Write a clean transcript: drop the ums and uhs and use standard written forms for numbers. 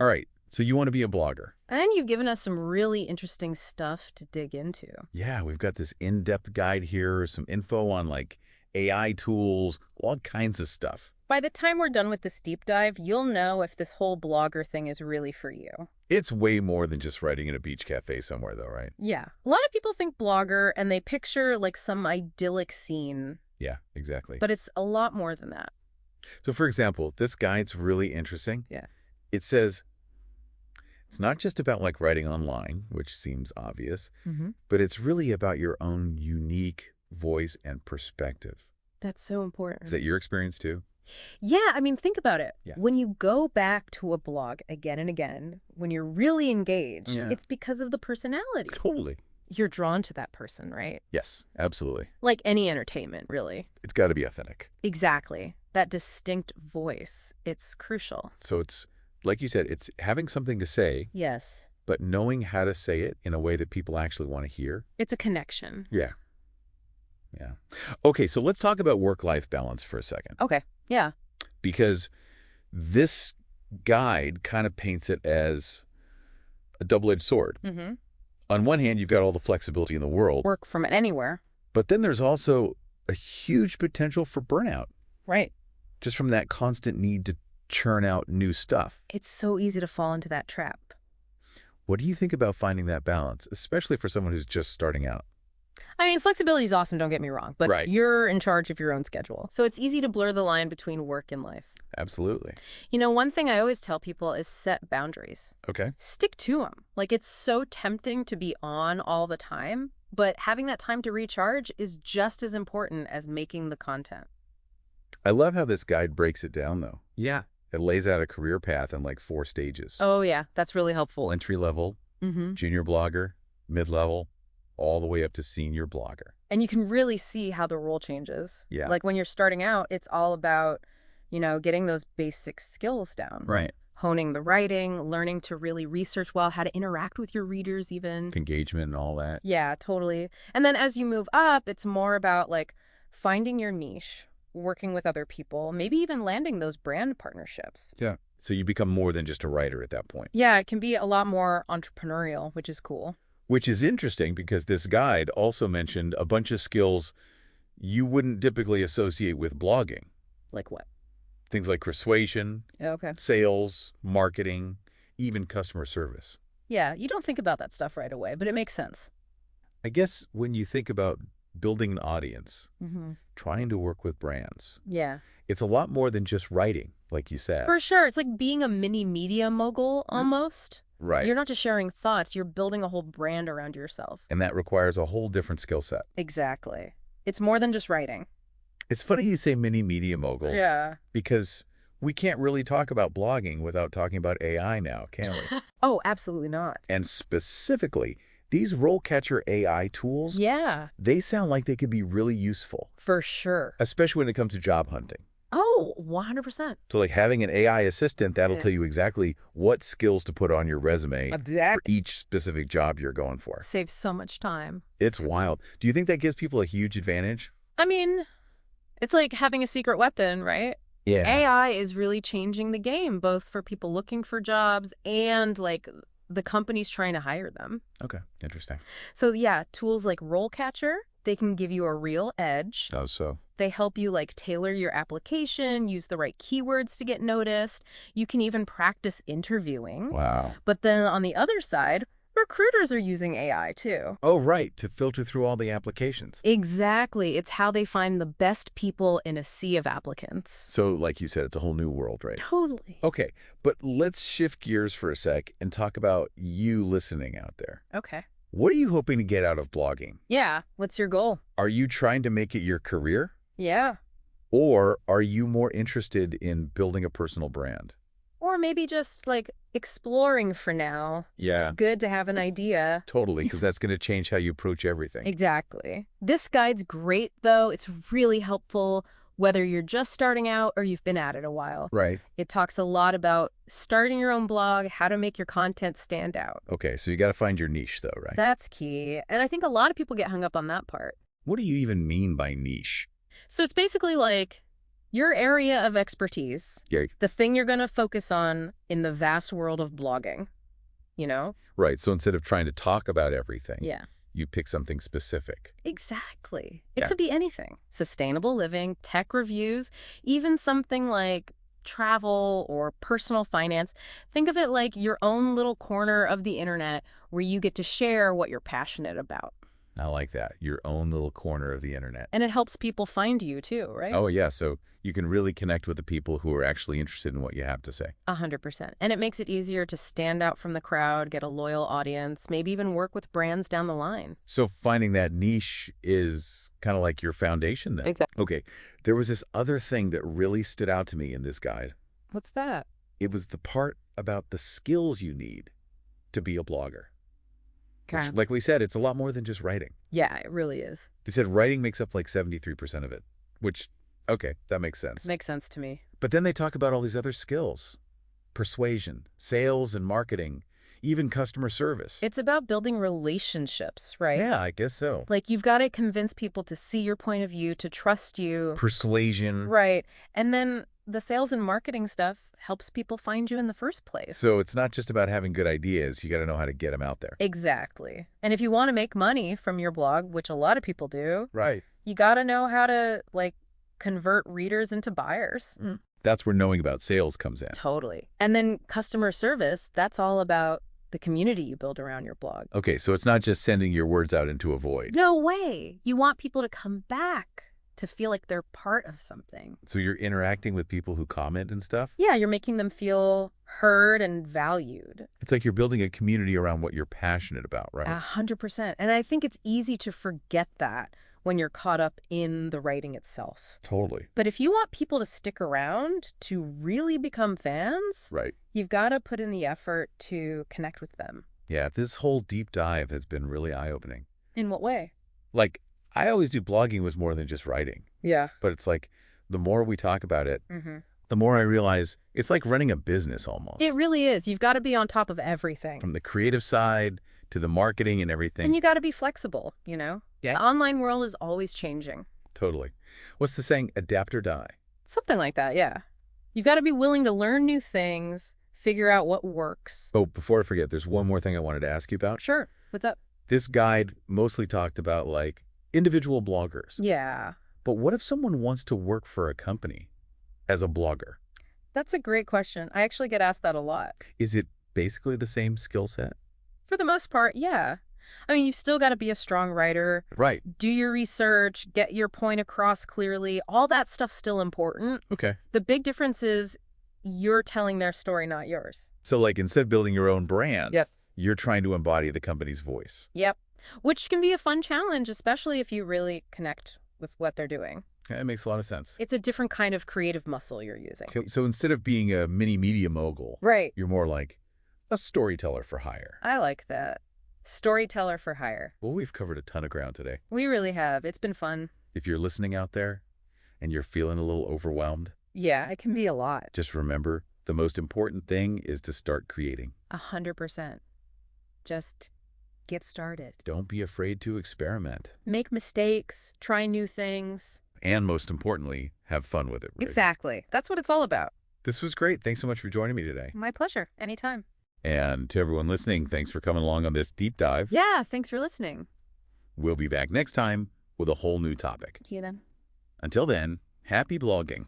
All right, so you want to be a blogger. And you've given us some really interesting stuff to dig into. Yeah, we've got this in-depth guide here, some info on like AI tools, all kinds of stuff. By the time we're done with this deep dive, you'll know if this whole blogger thing is really for you. It's way more than just writing in a beach cafe somewhere though, right? Yeah. A lot of people think blogger and they picture like some idyllic scene, Yeah, exactly. but it's a lot more than that. So for example, this guide's really interesting. Yeah. It says it's not just about like writing online, which seems obvious, but it's really about your own unique voice and perspective. That's so important. Is that your experience too? Yeah, I mean, think about it. Yeah. When you go back to a blog again and again, when you're really engaged, Yeah. it's because of the personality. Totally. You're drawn to that person, right? Yes, absolutely. Like any entertainment, really. It's got to be authentic. Exactly. That distinct voice, it's crucial. So it's, like you said, it's having something to say, Yes. but knowing how to say it in a way that people actually want to hear. It's a connection. Yeah. Yeah. Okay, so let's talk about work-life balance for a second. Okay. Yeah. Because this guide kind of paints it as a double-edged sword. Mm-hmm. On one hand, you've got all the flexibility in the world, Work from anywhere. but then there's also a huge potential for burnout, Right. just from that constant need to churn out new stuff. It's so easy to fall into that trap. What do you think about finding that balance, especially for someone who's just starting out? I mean, flexibility is awesome, don't get me wrong, but Right. you're in charge of your own schedule. So it's easy to blur the line between work and life. Absolutely. You know, one thing I always tell people is set boundaries. Okay. Stick to them. Like, it's so tempting to be on all the time, but having that time to recharge is just as important as making the content. I love how this guide breaks it down, though. Yeah. It lays out a career path in like 4 stages. Oh, yeah. That's really helpful. Entry level, Mm-hmm. junior blogger, mid-level, all the way up to senior blogger. And you can really see how the role changes. Yeah. Like, when you're starting out, it's all about, you know, getting those basic skills down. Right. Honing the writing, learning to really research well, how to interact with your readers even. Engagement and all that. Yeah, totally. And then as you move up, it's more about like finding your niche, working with other people, maybe even landing those brand partnerships. Yeah. So you become more than just a writer at that point. Yeah, it can be a lot more entrepreneurial, which is cool. Which is interesting because this guide also mentioned a bunch of skills you wouldn't typically associate with blogging. Like what? Things like persuasion, Okay. sales, marketing, even customer service. Yeah, you don't think about that stuff right away, but it makes sense. I guess when you think about building an audience, Mm-hmm. trying to work with brands, Yeah. it's a lot more than just writing, like you said. For sure. It's like being a mini media mogul almost. Right. You're not just sharing thoughts, you're building a whole brand around yourself. And that requires a whole different skill set. Exactly. It's more than just writing. It's funny you say mini media mogul. Yeah. Because we can't really talk about blogging without talking about AI now, can we? Oh, absolutely not. And specifically, these RoleCatcher AI tools, Yeah, they sound like they could be really useful, for sure. especially when it comes to job hunting. Oh, 100%. So like having an AI assistant, that'll Yeah. tell you exactly what skills to put on your resume for Exactly. each specific job you're going for. Saves so much time. It's wild. Do you think that gives people a huge advantage? I mean, it's like having a secret weapon, right? Yeah. AI is really changing the game, both for people looking for jobs and like the companies trying to hire them. Okay, interesting. So yeah, tools like RoleCatcher, they can give you a real edge. Oh, so? They help you like tailor your application, use the right keywords to get noticed. You can even practice interviewing. Wow. But then on the other side, recruiters are using AI too. Oh, right, to filter through all the applications. Exactly. It's how they find the best people in a sea of applicants. So, like you said, it's a whole new world, right? Totally. Okay, but let's shift gears for a sec and talk about you listening out there. Okay. What are you hoping to get out of blogging? Yeah. What's your goal? Are you trying to make it your career? Yeah. Or are you more interested in building a personal brand? Or maybe just like exploring for now. Yeah. It's good to have an idea. Totally, because that's going to change how you approach everything. Exactly. This guide's great, though. It's really helpful whether you're just starting out or you've been at it a while. Right. It talks a lot about starting your own blog, how to make your content stand out. Okay, so you got to find your niche, though, right? That's key. And I think a lot of people get hung up on that part. What do you even mean by niche? So it's basically like Your area of expertise, Yeah. the thing you're going to focus on in the vast world of blogging, you know? Right. So instead of trying to talk about everything, Yeah. you pick something specific. Exactly. It Yeah. could be anything. Sustainable living, tech reviews, even something like travel or personal finance. Think of it like your own little corner of the internet where you get to share what you're passionate about. I like that. Your own little corner of the internet. And it helps people find you too, right? Oh, yeah. So you can really connect with the people who are actually interested in what you have to say. 100%. And it makes it easier to stand out from the crowd, get a loyal audience, maybe even work with brands down the line. So finding that niche is kind of like your foundation then. Exactly. Okay. There was this other thing that really stood out to me in this guide. What's that? It was the part about the skills you need to be a blogger. Okay. Which, like we said, it's a lot more than just writing. Yeah, it really is. They said writing makes up like 73% of it, which, okay, that makes sense. Makes sense to me. But then they talk about all these other skills. Persuasion, sales and marketing, even customer service. It's about building relationships, right? Yeah, I guess so. Like you've got to convince people to see your point of view, to trust you. Persuasion. Right. And then the sales and marketing stuff helps people find you in the first place. So it's not just about having good ideas. You got to know how to get them out there. Exactly. And if you want to make money from your blog, which a lot of people do, Right. you got to know how to, like, convert readers into buyers. That's where knowing about sales comes in. Totally. And then customer service, that's all about the community you build around your blog. Okay, so it's not just sending your words out into a void. No way. You want people to come back, to feel like they're part of something. So you're interacting with people who comment and stuff? Yeah, you're making them feel heard and valued. It's like you're building a community around what you're passionate about, right? 100%. And I think it's easy to forget that when you're caught up in the writing itself. Totally. But if you want people to stick around, to really become fans, Right. you've got to put in the effort to connect with them. Yeah, this whole deep dive has been really eye-opening. In what way? Like, I always do blogging was more than just writing. Yeah. But it's like, the more we talk about it, Mm-hmm. the more I realize it's like running a business almost. It really is. You've got to be on top of everything. From the creative side to the marketing and everything. And you got to be flexible, you know? Yeah. The online world is always changing. Totally. What's the saying? Adapt or die. Something like that, yeah. You've got to be willing to learn new things, figure out what works. Oh, before I forget, there's one more thing I wanted to ask you about. Sure. What's up? This guide mostly talked about, like, individual bloggers. Yeah. But what if someone wants to work for a company as a blogger? That's a great question. I actually get asked that a lot. Is it basically the same skill set? For the most part, yeah. I mean, you've still got to be a strong writer, Right. do your research, get your point across clearly. All that stuff's still important. Okay. The big difference is you're telling their story, not yours. So, like, instead of building your own brand, Yes. you're trying to embody the company's voice. Yep. Which can be a fun challenge, especially if you really connect with what they're doing. That makes a lot of sense. It's a different kind of creative muscle you're using. Okay, so instead of being a mini media mogul, Right. you're more like a storyteller for hire. I like that. Storyteller for hire. Well, we've covered a ton of ground today. We really have. It's been fun. If you're listening out there and you're feeling a little overwhelmed, Yeah, it can be a lot. just remember the most important thing is to start creating. 100%. Just get started. Don't be afraid to experiment. Make mistakes, try new things. And most importantly, have fun with it. Right? Exactly. That's what it's all about. This was great. Thanks so much for joining me today. My pleasure. Anytime. And to everyone listening, thanks for coming along on this deep dive. Yeah, thanks for listening. We'll be back next time with a whole new topic. See you then. Until then, happy blogging.